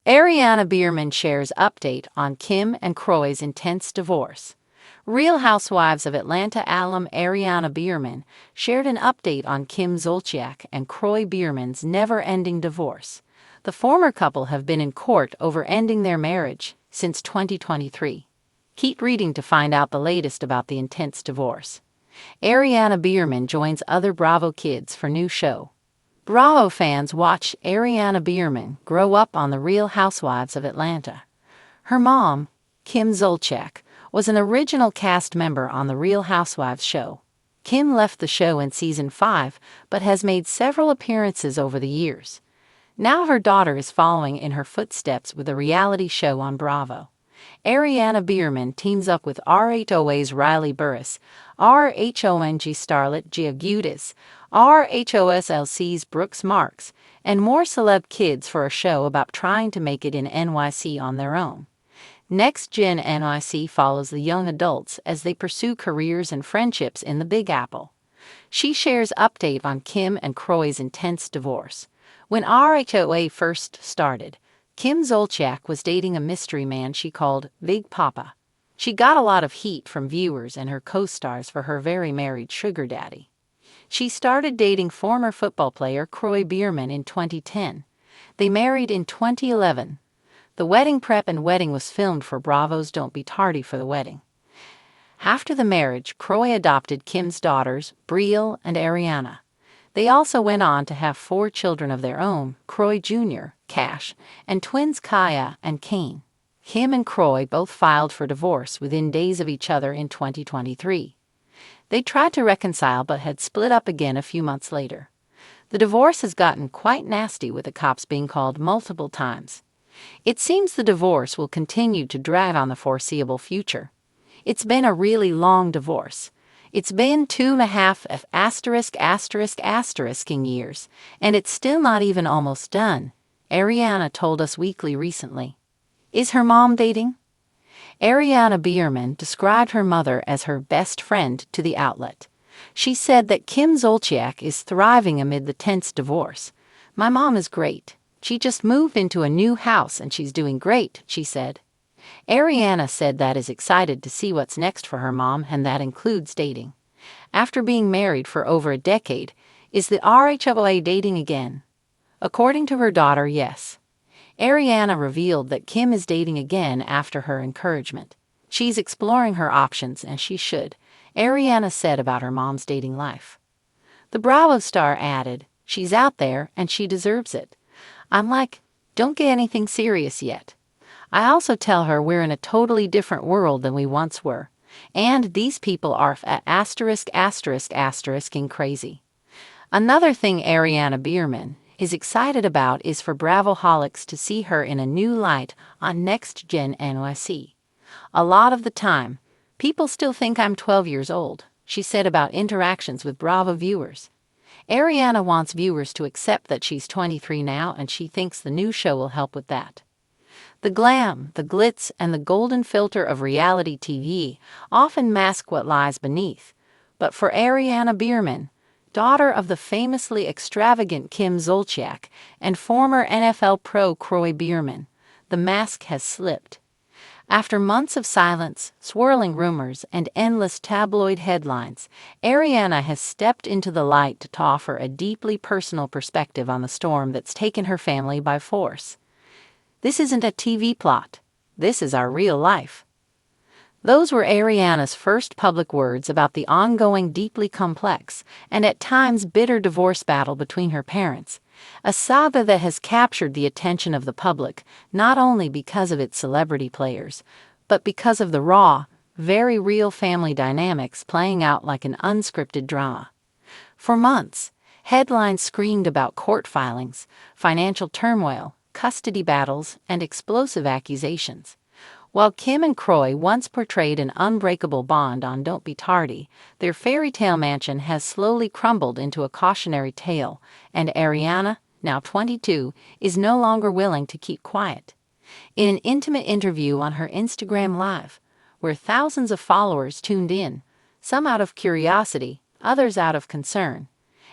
Ariana Biermanns shares update on Kim and Kroys' intense divorce. Real Housewives of Atlanta alum Ariana Biermanns shared an update on Kim Zolciak and Kroy Biermanns' never-ending divorce. The former couple have been in court over ending their marriage since 2023. Keep reading to find out the latest about the intense divorce. Ariana Biermanns joins other Bravo kids for new show. Bravo fans watch Ariana Biermanns grow up on The Real Housewives of Atlanta. Her mom, Kim Zolciak, was an original cast member on The Real Housewives show. Kim left the show in season 5 but has made several appearances over the years. Now her daughter is following in her footsteps with a reality show on Bravo. Ariana Biermanns teams up with RHOA's Riley Burris, RHONG starlet Gia Giudice, RHOSLC's Brooks Marks, and more celeb kids for a show about trying to make it in NYC on their own. Next Gen NYC follows the young adults as they pursue careers and friendships in the Big Apple. She shares update on Kim and Kroy's intense divorce. When RHOA first started, Kim Zolciak was dating a mystery man she called Big Papa. She got a lot of heat from viewers and her co-stars for her very married sugar daddy. She started dating former football player Kroy Biermanns in 2010. They married in 2011. The wedding prep and wedding was filmed for Bravo's Don't Be Tardy for the Wedding. After the marriage, Kroy adopted Kim's daughters, Brielle and Ariana. They also went on to have 4 children of their own, Kroy Jr., Cash, and twins Kaya and Kane. Kim and Kroy both filed for divorce within days of each other in 2023. They tried to reconcile but had split up again a few months later. The divorce has gotten quite nasty, with the cops being called multiple times. It seems the divorce will continue to drag on the foreseeable future. It's been a really long divorce. It's been 2.5 years, and it's still not even almost done, Ariana told Us Weekly recently. Is her mom dating? Ariana Biermanns described her mother as her best friend to the outlet. She said that Kim Zolciak is thriving amid the tense divorce. "My mom is great. She just moved into a new house and she's doing great," she said. Ariana said that is excited to see what's next for her mom, and that includes dating. After being married for over a decade, is the RHOA dating again? According to her daughter, yes. Ariana revealed that Kim is dating again after her encouragement. She's exploring her options, and she should, Ariana said about her mom's dating life. The Bravo star added, "She's out there and she deserves it. I'm like, don't get anything serious yet. I also tell her we're in a totally different world than we once were. And these people are *****ing crazy." Another thing Ariana Biermanns is excited about is for Bravoholics to see her in a new light on Next Gen NYC. "A lot of the time, people still think I'm 12 years old," she said about interactions with Bravo viewers. Ariana wants viewers to accept that she's 23 now, and she thinks the new show will help with that. The glam, the glitz, and the golden filter of reality TV often mask what lies beneath. But for Ariana Biermanns, daughter of the famously extravagant Kim Zolciak and former NFL pro Kroy Biermanns, the mask has slipped. After months of silence, swirling rumors, and endless tabloid headlines, Ariana has stepped into the light to offer a deeply personal perspective on the storm that's taken her family by force. "This isn't a TV plot. This is our real life." Those were Ariana's first public words about the ongoing, deeply complex, and at times bitter divorce battle between her parents, a saga that has captured the attention of the public not only because of its celebrity players, but because of the raw, very real family dynamics playing out like an unscripted drama. For months, headlines screamed about court filings, financial turmoil, custody battles, and explosive accusations. While Kim and Kroy once portrayed an unbreakable bond on Don't Be Tardy, their fairy tale mansion has slowly crumbled into a cautionary tale, and Ariana, now 22, is no longer willing to keep quiet. In an intimate interview on her Instagram Live, where thousands of followers tuned in, some out of curiosity, others out of concern,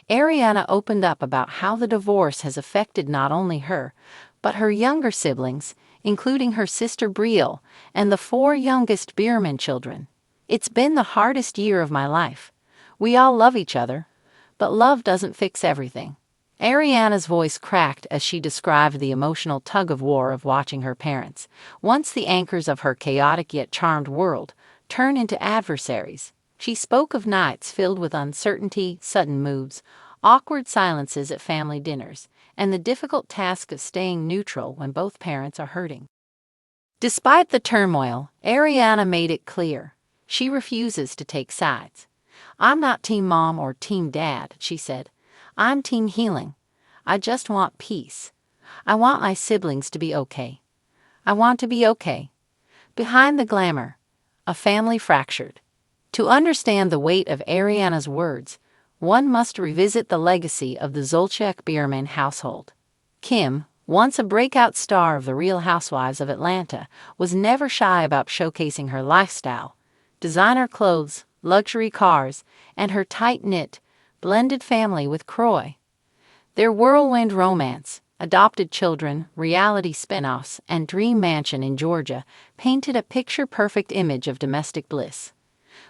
Ariana opened up about how the divorce has affected not only her, But her younger siblings, including her sister Brielle and the 4 youngest Biermann children, "It's been the hardest year of my life. We all love each other, but love doesn't fix everything." Ariana's voice cracked as she described the emotional tug-of-war of watching her parents, once the anchors of her chaotic yet charmed world, turn into adversaries. She spoke of nights filled with uncertainty, sudden moves, awkward silences at family dinners, and the difficult task of staying neutral when both parents are hurting. Despite the turmoil, Ariana made it clear she refuses to take sides. "I'm not Team Mom or Team Dad," she said. "I'm Team Healing. I just want peace. I want my siblings to be okay. I want to be okay." Behind the glamour, a family fractured. To understand the weight of Ariana's words, one must revisit the legacy of the Zolciak-Biermann household. Kim, once a breakout star of the Real Housewives of Atlanta, was never shy about showcasing her lifestyle: designer clothes, luxury cars, and her tight-knit, blended family with Kroy. Their whirlwind romance, adopted children, reality spin-offs, and dream mansion in Georgia painted a picture-perfect image of domestic bliss.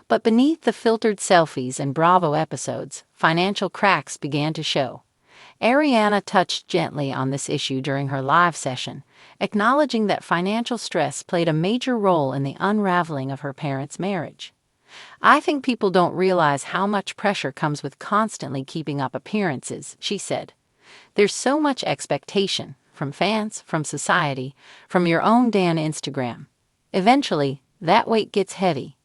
But beneath the filtered selfies and Bravo episodes, financial cracks began to show. Ariana touched gently on this issue during her live session, acknowledging that financial stress played a major role in the unraveling of her parents' marriage. "I think people don't realize how much pressure comes with constantly keeping up appearances," she said. "There's so much expectation, from fans, from society, from your own damn Instagram. Eventually, that weight gets heavy."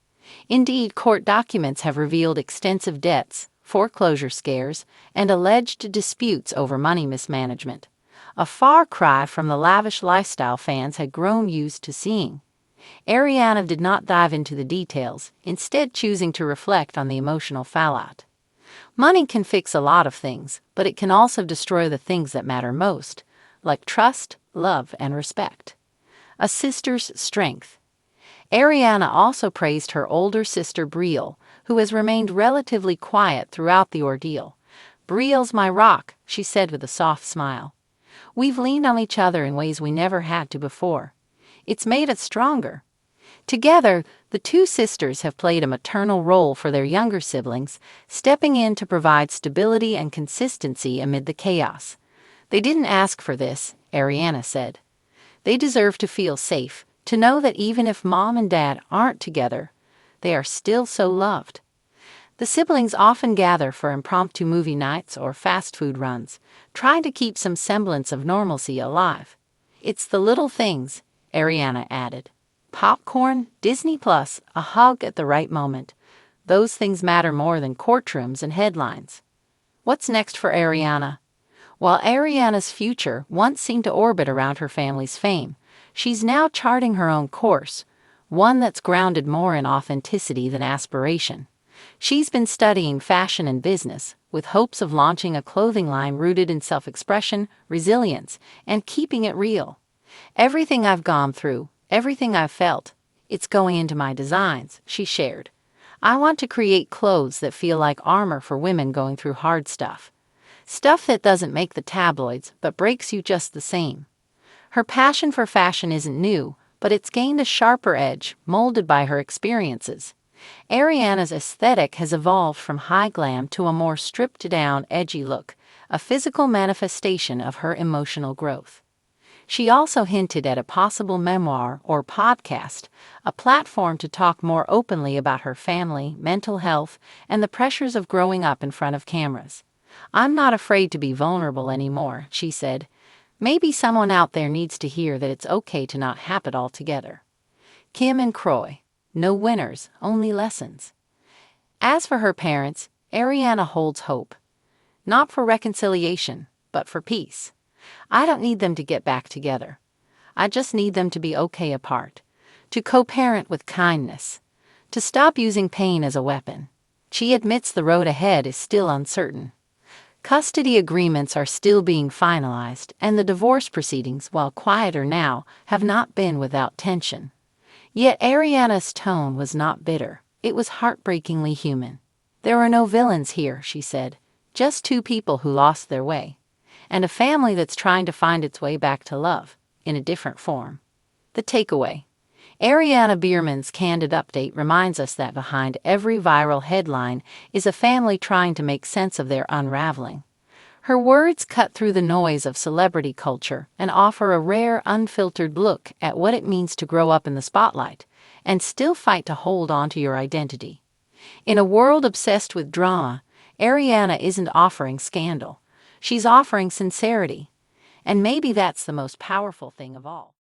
Indeed, court documents have revealed extensive debts, foreclosure scares, and alleged disputes over money mismanagement. A far cry from the lavish lifestyle fans had grown used to seeing. Ariana did not dive into the details, instead choosing to reflect on the emotional fallout. "Money can fix a lot of things, but it can also destroy the things that matter most, like trust, love, and respect. A sister's strength." Ariana also praised her older sister Brielle, who has remained relatively quiet throughout the ordeal. "Brielle's my rock," she said with a soft smile. "We've leaned on each other in ways we never had to before. It's made us stronger." Together, the 2 sisters have played a maternal role for their younger siblings, stepping in to provide stability and consistency amid the chaos. "They didn't ask for this," Ariana said. "They deserve to feel safe, to know that even if Mom and Dad aren't together, they are still so loved." The siblings often gather for impromptu movie nights or fast food runs, trying to keep some semblance of normalcy alive. "It's the little things," Ariana added. "Popcorn, Disney Plus, a hug at the right moment. Those things matter more than courtrooms and headlines." What's next for Ariana? While Ariana's future once seemed to orbit around her family's fame, she's now charting her own course, one that's grounded more in authenticity than aspiration. She's been studying fashion and business, with hopes of launching a clothing line rooted in self-expression, resilience, and keeping it real. "Everything I've gone through, everything I've felt, it's going into my designs," she shared. "I want to create clothes that feel like armor for women going through hard stuff. Stuff that doesn't make the tabloids, but breaks you just the same." Her passion for fashion isn't new, but it's gained a sharper edge, molded by her experiences. Ariana's aesthetic has evolved from high glam to a more stripped-down, edgy look, a physical manifestation of her emotional growth. She also hinted at a possible memoir or podcast, a platform to talk more openly about her family, mental health, and the pressures of growing up in front of cameras. "I'm not afraid to be vulnerable anymore," she said. "Maybe someone out there needs to hear that it's okay to not have it all together." Kim and Kroy. No winners, only lessons. As for her parents, Ariana holds hope. Not for reconciliation, but for peace. "I don't need them to get back together. I just need them to be okay apart. To co-parent with kindness. To stop using pain as a weapon." She admits the road ahead is still uncertain. Custody agreements are still being finalized, and the divorce proceedings, while quieter now, have not been without tension. Yet Ariana's tone was not bitter. It was heartbreakingly human. "There are no villains here," she said. "Just 2 people who lost their way. and a family that's trying to find its way back to love, in a different form. The takeaway: Ariana Biermanns' candid update reminds us that behind every viral headline is a family trying to make sense of their unraveling. Her words cut through the noise of celebrity culture and offer a rare, unfiltered look at what it means to grow up in the spotlight and still fight to hold on to your identity. In a world obsessed with drama, Ariana isn't offering scandal. She's offering sincerity. And maybe that's the most powerful thing of all.